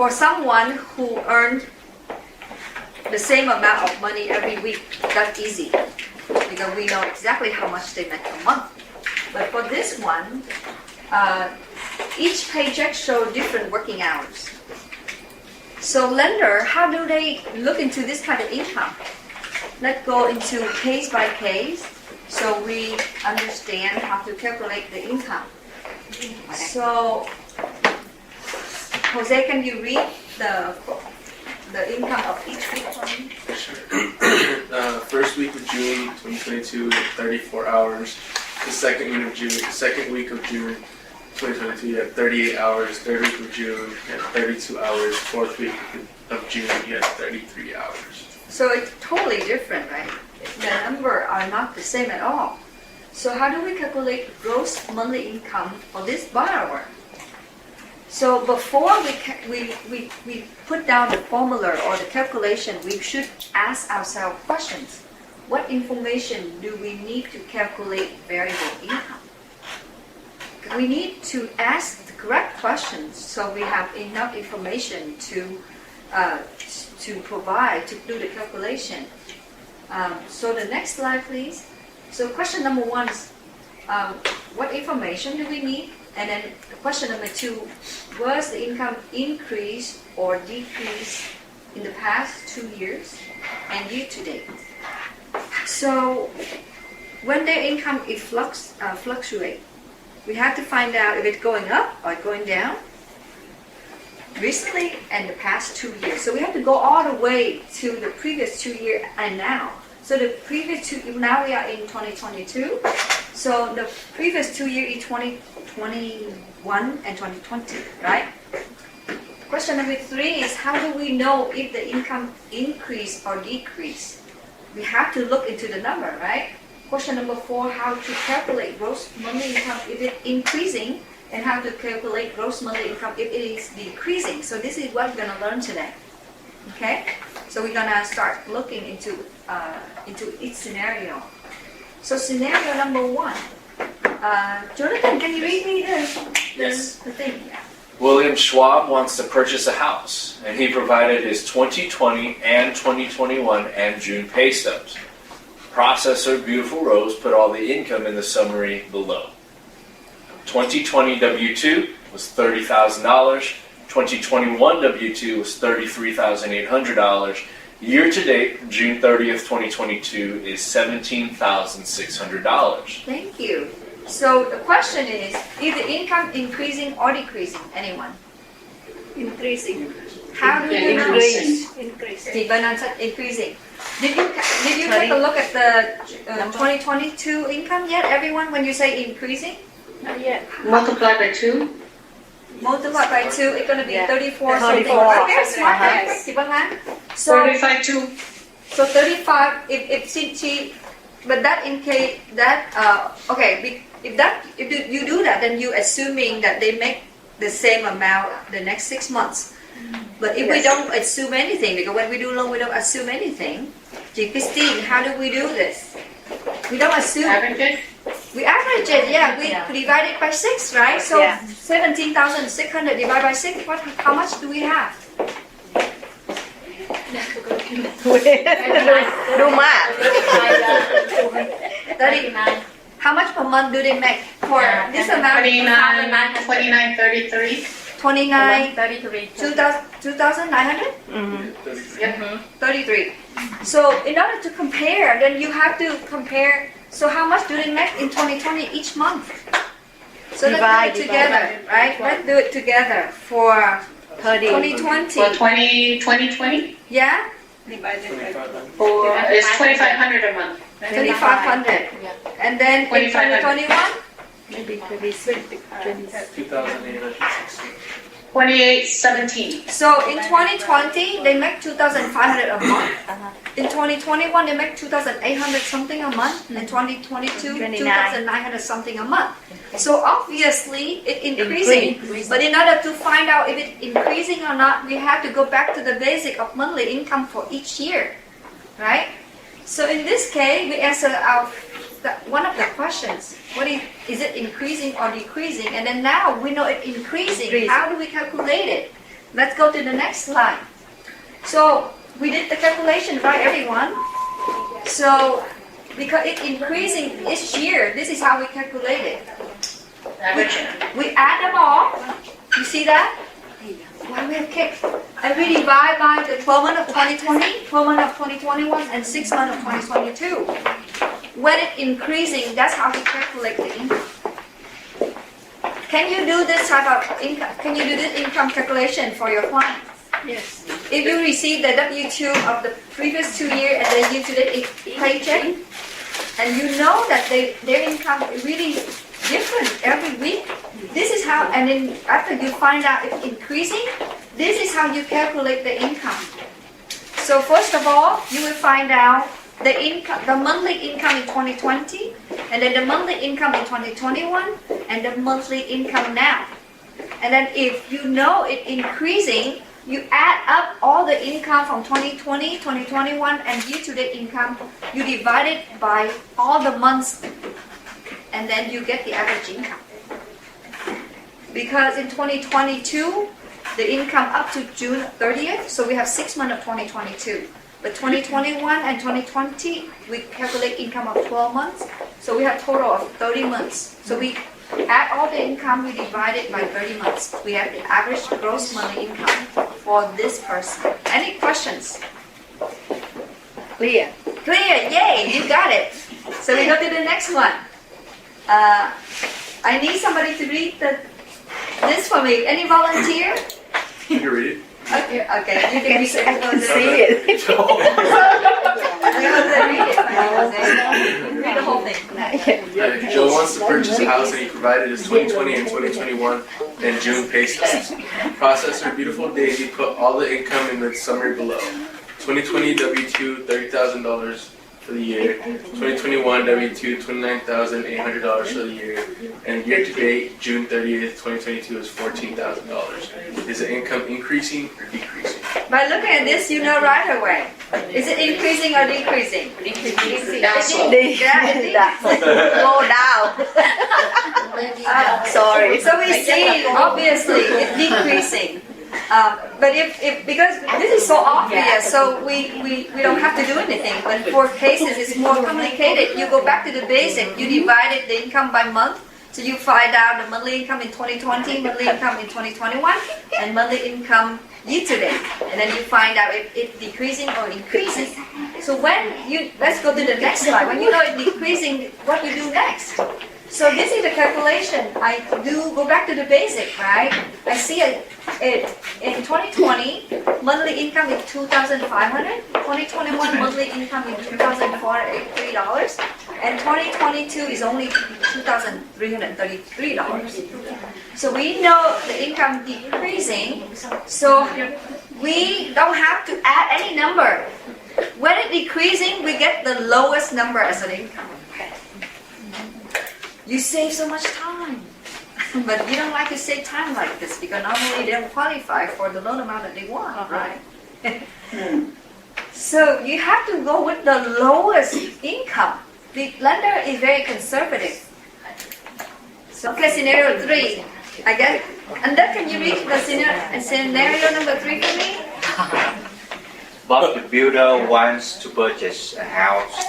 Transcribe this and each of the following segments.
for someone who earned the same amount of money every week, that's easy because we know exactly how much they make a month. But for this one, each paycheck shows different working hours. So lender, how do they look into this kind of income? Let's go into case by case so we understand how to calculate the income. So, Jose, can you read the income of each week for me? Sure. First week of June 2022, 34 hours. The second week of June 2022, you had 38 hours. Third week of June, you had 32 hours. Fourth week of June, you had 33 hours. So it's totally different, right? The numbers are not the same at all. So how do we calculate gross monthly income for this borrower? So before we put down the formula or the calculation, we should ask ourselves questions. What information do we need to calculate variable income? We need to ask the correct questions so we have enough information to provide to do the calculation. So the next slide, please. So question number one is, what information do we need? And then question number two, was the income increase or decrease in the past 2 years and year to date? So when their income is fluctuate, we have to find out if it's going up or going down recently and the past 2 years. So we have to go all the way to the previous 2 years and now. So the previous now we are in 2022. So the previous 2 years in 2021 and 2020, right? Question number three is, how do we know if the income increase or decrease? We have to look into the number, right? Question number four, how to calculate gross monthly income if it's increasing, and how to calculate gross monthly income if it is decreasing. So this is what we're going to learn today. Okay? So we're going to start looking into each scenario. So scenario number one. Jonathan, can you read me the thing? Yeah. William Schwab wants to purchase a house, and he provided his 2020 and 2021 and June pay stubs. Processor Beautiful Rose put all the income in the summary below. 2020 W-2 was $30,000. 2021 W-2 was $33,800. Year to date, June 30th, 2022 is $17,600. Thank you. So the question is, is the income increasing or decreasing? Anyone? Increasing. How do you know? Increase. Stephen said increasing. Did you take a look at the 2022 income yet? Everyone, when you say increasing? Not yet. Multiply by 2. Multiply by 2, it's going to be 34 something. 34. Okay, smart. So 35 2. So 35. If she, but that in case that okay. If you do that, then you assuming that they make the same amount the next 6 months. But if we don't assume anything, because when we do loan, we don't assume anything. Christine, how do we do this? We don't assume. Average it? We average it, yeah. We divide it by 6, right? So Yeah. 17,600 divided by 6. How much do we have? Do math. 39. How much per month do they make for this amount? 29 33. 29, 33. 2,900? Yep. 33. So in order to compare, then you have to compare. So how much do they make in 2020 each month? So let's do it together, right? Let's do it together for 2020. For 2020? Yeah? For it's 2,500 a month. 3,500. And then in 2021? Maybe 26. 2,860. 2817. So in 2020, they make 2,500 a month. In 2021, they make 2,800 something a month. In 2022, 2,900 something a month. So obviously, it's increasing. But in order to find out if it's increasing or not, we have to go back to the basic of monthly income for each year, right? So in this case, we answer one of the questions. What is it increasing or decreasing? And then now we know it's increasing. How do we calculate it? Let's go to the next slide. So we did the calculation, right, everyone? So because it's increasing each year, this is how we calculate it. Average. We add them all. You see that? Why we have cake? And we divide by the 12 months of 2020, 12 months of 2021, and 6 months of 2022. When it's increasing, that's how we calculate the income. Can you do this type of income? Can you do this income calculation for your clients? Yes. If you receive the W-2 of the previous 2 years and then year-to-date paycheck, and you know that their income is really different every week, this is how, and then after you find out it's increasing, this is how you calculate the income. So first of all, you will find out the income, the monthly income in 2020, and then the monthly income in 2021, and the monthly income now. And then if you know it's increasing, you add up all the income from 2020, 2021, and year-to-date income. You divide it by all the months, and then you get the average income. Because in 2022, the income up to June 30th, so we have 6 months of 2022. But 2021 and 2020, we calculate income of 12 months, so we have total of 30 months. So we add all the income, we divide it by 30 months. We have the average gross monthly income for this person. Any questions? Clear. Clear, yay, you got it. So we go to the next one. I need somebody to read this for me. Any volunteer? You can read it. Okay, you can read it. See it. Read the whole thing. Joe wants to purchase a house and he provided his 2020 and 2021 and June pay stubs. Processor Beautiful Daisy put all the income in the summary below. 2020 W-2 $30,000 for the year. 2021 W-2 $29,800 for the year. And year to date June 30th, 2022 is $14,000. Is the income increasing or decreasing? By looking at this, you know right away. Is it increasing or decreasing? That's all. Go down. Sorry. So we see, obviously, it's decreasing. But if because this is so obvious, so we don't have to do anything. But for cases it's more complicated. You go back to the basic. You divided the income by month, so you find out the monthly income in 2020, monthly income in 2021, and monthly income year to date. And then you find out if it's decreasing or increasing. So let's go to the next slide. When you know it's decreasing, what you do next? So this is the calculation. I do go back to the basic, right? I see it in 2020, monthly income is $2,500. 2021 monthly income is $2,483, and 2022 is only $2,333. So we know the income decreasing, so we don't have to add any number. When it's decreasing, we get the lowest number as an income. You save so much time. But you don't like to save time like this because normally they don't qualify for the loan amount that they want, right? So you have to go with the lowest income. The lender is very conservative. So, okay, scenario 3. I guess. And then can you read the scenario number 3 for me? Bob the builder wants to purchase a house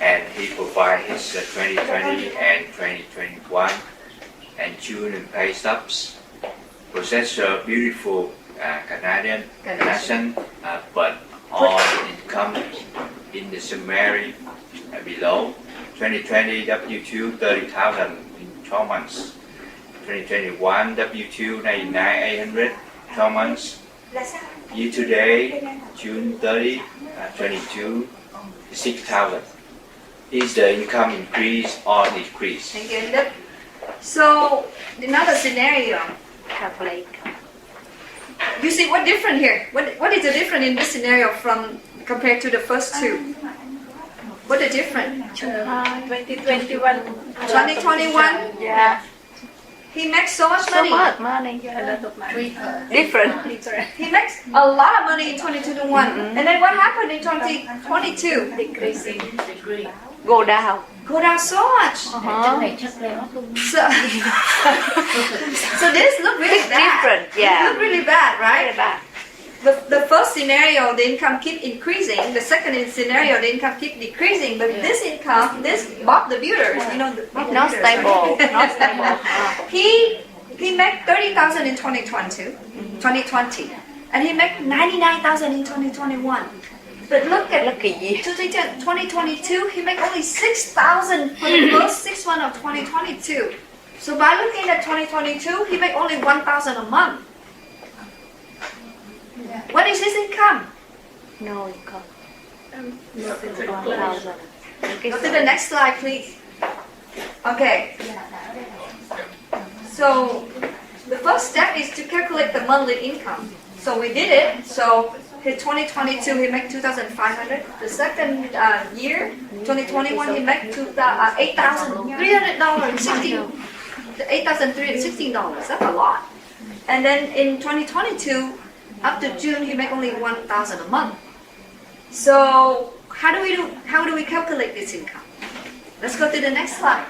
and he provides his 2020 and 2021 and June pay stubs. Possess a beautiful Canadian, but all the income in the summary below. 2020 W-2 $30,000 in 12 months. 2021 W-2 $99,800 12 months. Year to date, June 30, 22, $6,000. Is the income increase or decrease? Thank you. So another scenario. Calculate. You see what different here? What is the difference in this scenario from compared to the first two? What is different? 2021. 2021. Yeah. He makes so much So money. much money. A lot of money. Different. He makes a lot of money in 2021. And then what happened in 2022? Decreasing. Go down. go down so much. Uh-huh. So, so this look really bad. Different, It yeah. look really bad, right? Very bad. The first scenario, the income keep increasing. The second scenario, the income keep decreasing. But this income, this Bob the Builders, you know, Bob the Not Builders, stable. right? Not stable. He made 30,000 in 2020, and he made 99,000 in 2021. But look at Lucky you. 2022, he made only 6,000 for the first 6 months of 2022. So by looking at 2022, he made only 1,000 a month. What is his income? No income. 1,000. Go to the next slide, please. Okay. So the first step is to calculate the monthly income. So we did it. So in 2022 he made 2,500. The second year, 2021, he made $8,316. $8,316. That's a lot. And then in 2022, up to June, he made only 1,000 a month. So how do we calculate this income? Let's go to the next slide.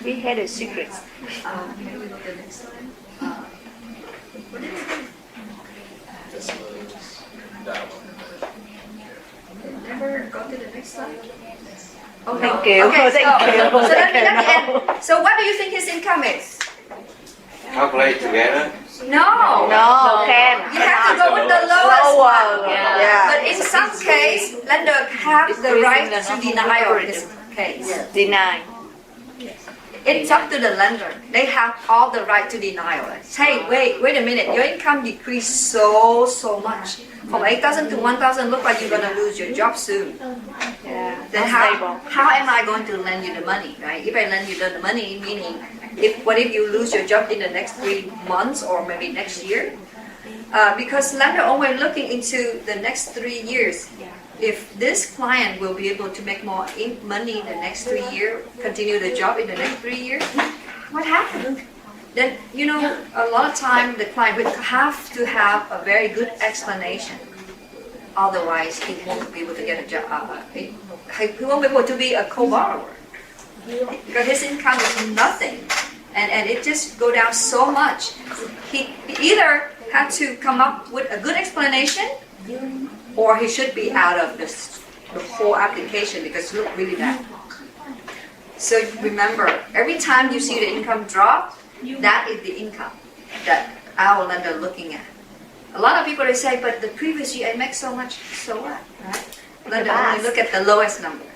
We had a secret. Can we go to the next slide? What did we do? This was that one. Never go to the next slide. Oh, Thank you. Okay, Thank you. so let me Thank you. end. So what do you think his income is? Calculate together. No. No, can. You have to go with the lowest Lower. one. Yeah. But in some case, lender have the right to deny of this case. Deny. It's up to the lender. They have all the right to deny of it. Hey, wait a minute. Your income decreased so much. From 8,000 to 1,000, look like you're gonna lose your job soon. Yeah. Then Not stable. how am I going to lend you the money, right? If I lend you the money, meaning what if you lose your job in the next 3 months or maybe next year? Because lender always looking into the next 3 years. If this client will be able to make more money in the next 3 years, continue the job in the next 3 years, what happened? Then, you know, a lot of time the client will have to have a very good explanation. Otherwise, he won't be able to get a job. He won't be able to be a co-borrower. Because his income is nothing. And it just go down so much. He either had to come up with a good explanation, or he should be out of the whole application because it looked really bad. So remember, every time you see the income drop, that is the income that our lender looking at. A lot of people they say, but the previous year I make so much, so what? Right? Lender only look at the lowest number.